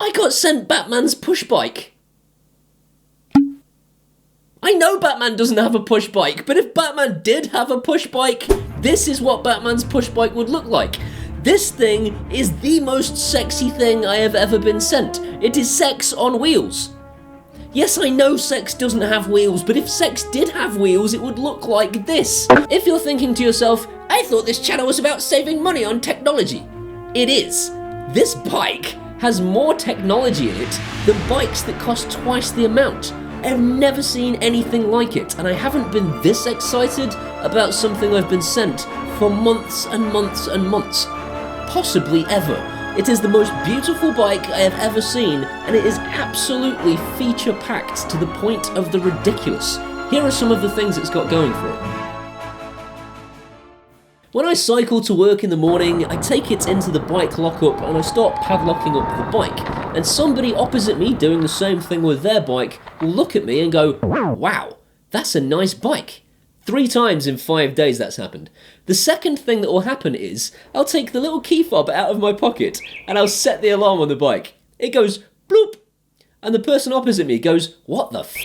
I got sent Batman's push bike. I know Batman doesn't have a push bike, but if Batman did have a push bike, this is what Batman's push bike would look like. This thing is the most sexy thing I have ever been sent. It is sex on wheels. Yes, I know sex doesn't have wheels, but if sex did have wheels, it would look like this. If you're thinking to yourself, I thought this channel was about saving money on technology. It is. This bike has more technology in it than bikes that cost twice the amount. I've never seen anything like it, and I haven't been this excited about something I've been sent for months and months and months. Possibly ever. It is the most beautiful bike I have ever seen, and it is absolutely feature-packed to the point of the ridiculous. Here are some of the things it's got going for it. When I cycle to work in the morning, I take it into the bike lockup and I start padlocking up the bike, and somebody opposite me doing the same thing with their bike will look at me and go, wow, that's a nice bike. 3 times in 5 days that's happened. The second thing that will happen is, I'll take the little key fob out of my pocket and I'll set the alarm on the bike. It goes, bloop, and the person opposite me goes, what the f***?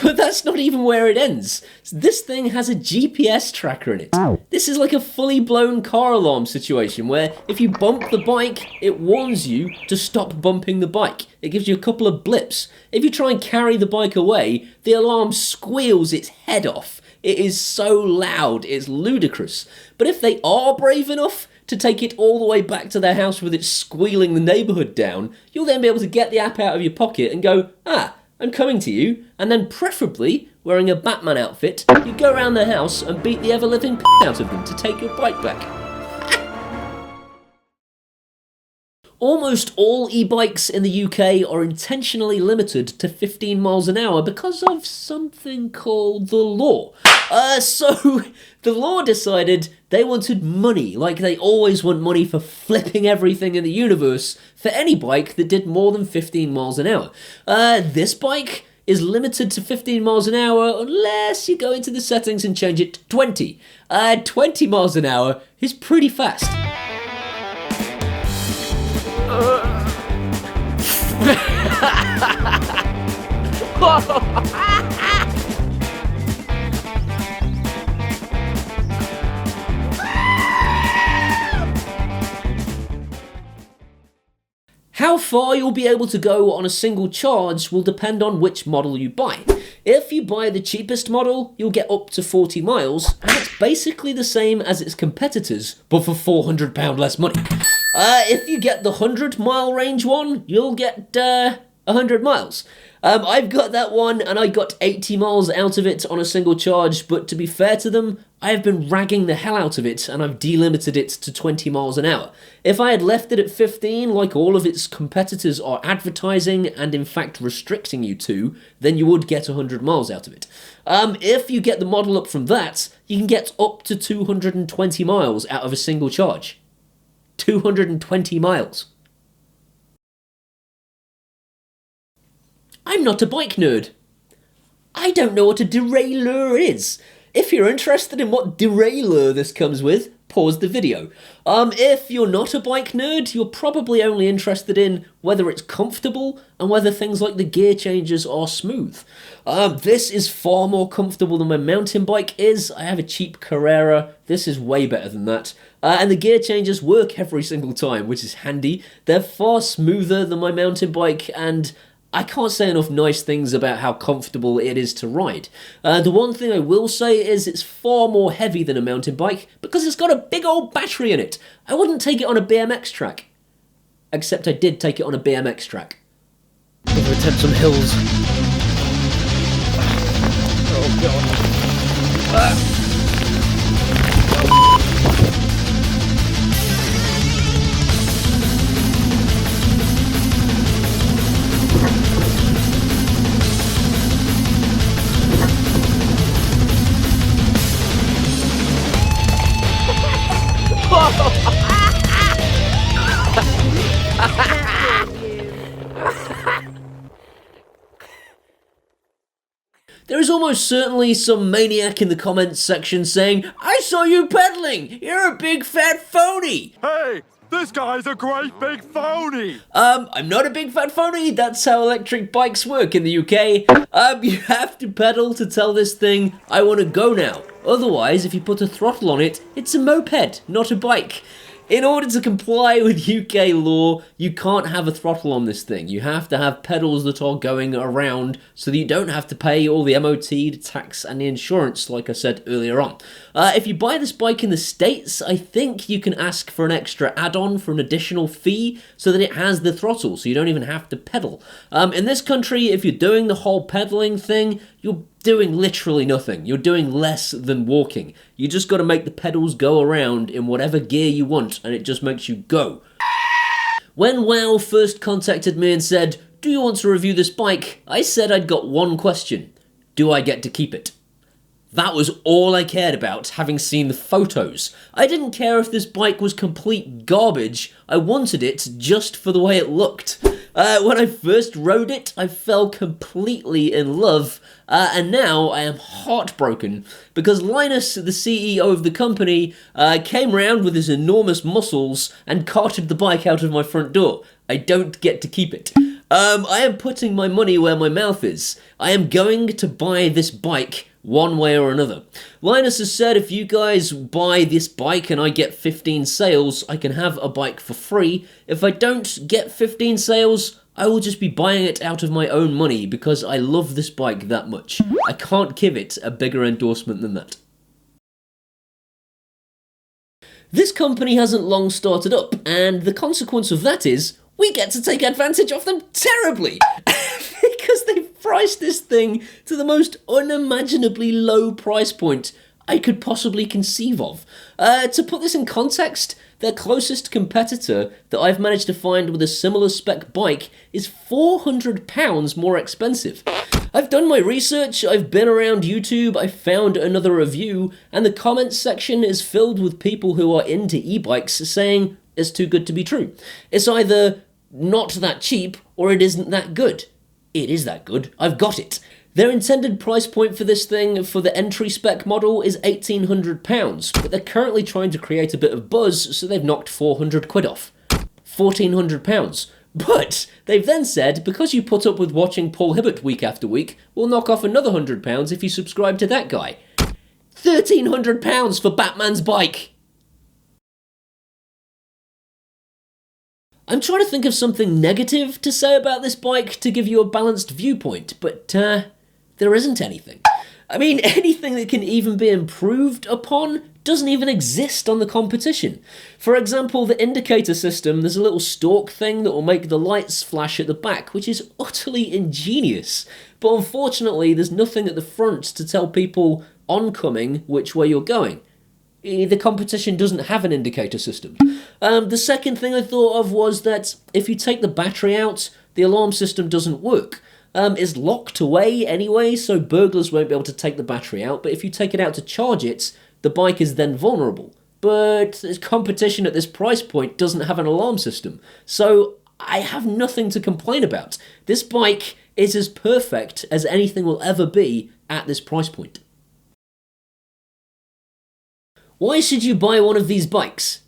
But that's not even where it ends. This thing has a GPS tracker in it. This is like a fully blown car alarm situation where if you bump the bike, it warns you to stop bumping the bike. It gives you a couple of blips. If you try and carry the bike away, the alarm squeals its head off. It is so loud, it's ludicrous. But if they are brave enough to take it all the way back to their house with it squealing the neighbourhood down, you'll then be able to get the app out of your pocket and go, I'm coming to you, and then preferably, wearing a Batman outfit, you go around the house and beat the ever-living out of them to take your bike back. Almost all e-bikes in the UK are intentionally limited to 15 miles an hour because of something called the law. So the law decided they wanted money, like they always want money for flipping everything in the universe, for any bike that did more than 15 miles an hour. This bike is limited to 15 miles an hour unless you go into the settings and change it to 20. 20 miles an hour is pretty fast. How far you'll be able to go on a single charge will depend on which model you buy. If you buy the cheapest model, you'll get up to 40 miles, and it's basically the same as its competitors, but for £400 less money. If you get the 100-mile range one, you'll get 100 miles. I've got that one, and I got 80 miles out of it on a single charge, but to be fair to them, I have been ragging the hell out of it, and I've delimited it to 20 miles an hour. If I had left it at 15, like all of its competitors are advertising and in fact restricting you to, then you would get 100 miles out of it. If you get the model up from that, you can get up to 220 miles out of a single charge. 220 miles. I'm not a bike nerd. I don't know what a derailleur is. If you're interested in what derailleur this comes with, pause the video. If you're not a bike nerd, you're probably only interested in whether it's comfortable and whether things like the gear changes are smooth. This is far more comfortable than my mountain bike is. I have a cheap Carrera. This is way better than that. And the gear changes work every single time, which is handy. They're far smoother than my mountain bike, and I can't say enough nice things about how comfortable it is to ride. The one thing I will say is it's far more heavy than a mountain bike because it's got a big old battery in it. I wouldn't take it on a BMX track. Except I did take it on a BMX track. Never attempt some hills. Oh god. There is almost certainly some maniac in the comments section saying, I saw you pedaling! You're a big fat phony! Hey! This guy's a great big phony! I'm not a big fat phony, that's how electric bikes work in the UK. You have to pedal to tell this thing, I want to go now. Otherwise, if you put a throttle on it, it's a moped, not a bike. In order to comply with UK law, you can't have a throttle on this thing. You have to have pedals that are going around so that you don't have to pay all the MOT, the tax and the insurance, like I said earlier on. If you buy this bike in the States, I think you can ask for an extra add-on for an additional fee so that it has the throttle, so you don't even have to pedal. In this country, if you're doing the whole pedaling thing, you're doing literally nothing. You're doing less than walking. You just got to make the pedals go around in whatever gear you want, and it just makes you go. When WAU first contacted me and said, "Do you want to review this bike?" I said I'd got one question. Do I get to keep it? That was all I cared about, having seen the photos. I didn't care if this bike was complete garbage. I wanted it just for the way it looked. When I first rode it, I fell completely in love, and now I am heartbroken because Linus, the CEO of the company, came round with his enormous muscles and carted the bike out of my front door. I don't get to keep it. I am putting my money where my mouth is. I am going to buy this bike one way or another. Linus has said if you guys buy this bike and I get 15 sales, I can have a bike for free. If I don't get 15 sales, I will just be buying it out of my own money because I love this bike that much. I can't give it a bigger endorsement than that. This company hasn't long started up, and the consequence of that is we get to take advantage of them terribly because they've priced this thing to the most unimaginably low price point I could possibly conceive of. To put this in context, their closest competitor that I've managed to find with a similar spec bike is £400 more expensive. I've done my research, I've been around YouTube, I found another review, and the comments section is filled with people who are into e-bikes saying it's too good to be true. It's either not that cheap or it isn't that good. It is that good. I've got it. Their intended price point for this thing for the entry spec model is £1,800, but they're currently trying to create a bit of buzz, so they've knocked 400 quid off. £1,400. But they've then said, because you put up with watching Paul Hibbert week after week, we'll knock off another £100 if you subscribe to that guy. £1,300 for Batman's bike. I'm trying to think of something negative to say about this bike to give you a balanced viewpoint, but there isn't anything. I mean, anything that can even be improved upon doesn't even exist on the competition. For example, the indicator system, there's a little stalk thing that will make the lights flash at the back, which is utterly ingenious. But unfortunately, there's nothing at the front to tell people oncoming which way you're going. The competition doesn't have an indicator system. The second thing I thought of was that if you take the battery out, the alarm system doesn't work. It's locked away anyway, so burglars won't be able to take the battery out, but if you take it out to charge it, the bike is then vulnerable. But the competition at this price point doesn't have an alarm system, so I have nothing to complain about. This bike is as perfect as anything will ever be at this price point. Why should you buy one of these bikes?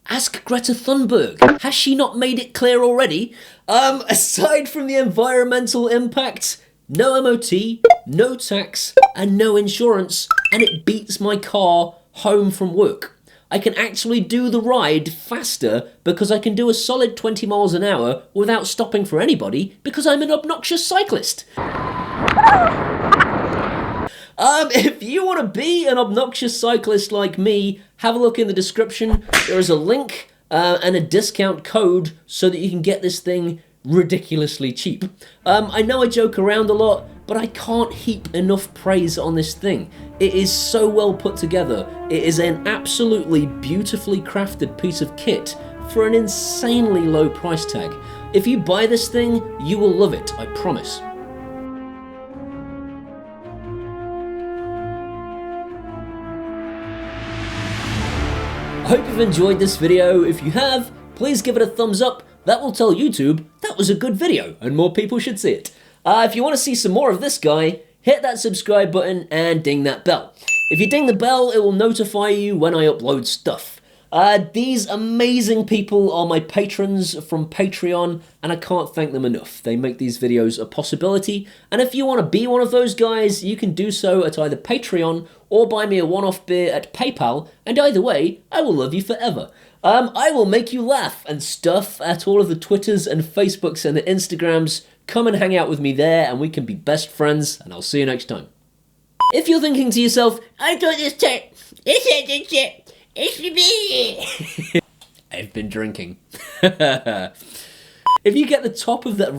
Ask Greta Thunberg. Has she not made it clear already? Aside from the environmental impact, no MOT, no tax, and no insurance, and it beats my car home from work. I can actually do the ride faster because I can do a solid 20 miles an hour without stopping for anybody because I'm an obnoxious cyclist. If you want to be an obnoxious cyclist like me, have a look in the description. There is a link and a discount code so that you can get this thing ridiculously cheap. I know I joke around a lot, but I can't heap enough praise on this thing. It is so well put together. It is an absolutely beautifully crafted piece of kit for an insanely low price tag. If you buy this thing, you will love it, I promise. I hope you've enjoyed this video. If you have, please give it a thumbs up. That will tell YouTube that was a good video and more people should see it. If you want to see some more of this guy, hit that subscribe button and ding that bell. If you ding the bell, it will notify you when I upload stuff. These amazing people are my patrons from Patreon, and I can't thank them enough. They make these videos a possibility, and if you want to be one of those guys, you can do so at either Patreon or buy me a one-off beer at PayPal, and either way, I will love you forever. I will make you laugh and stuff at all of the Twitters and Facebooks and the Instagrams. Come and hang out with me there, and we can be best friends, and I'll see you next time. If you're thinking to yourself, I thought this shit, it's me. I've been drinking. If you get the top of the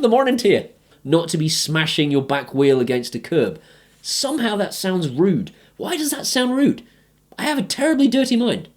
morning to you, not to be smashing your back wheel against a curb. Somehow that sounds rude. Why does that sound rude? I have a terribly dirty mind.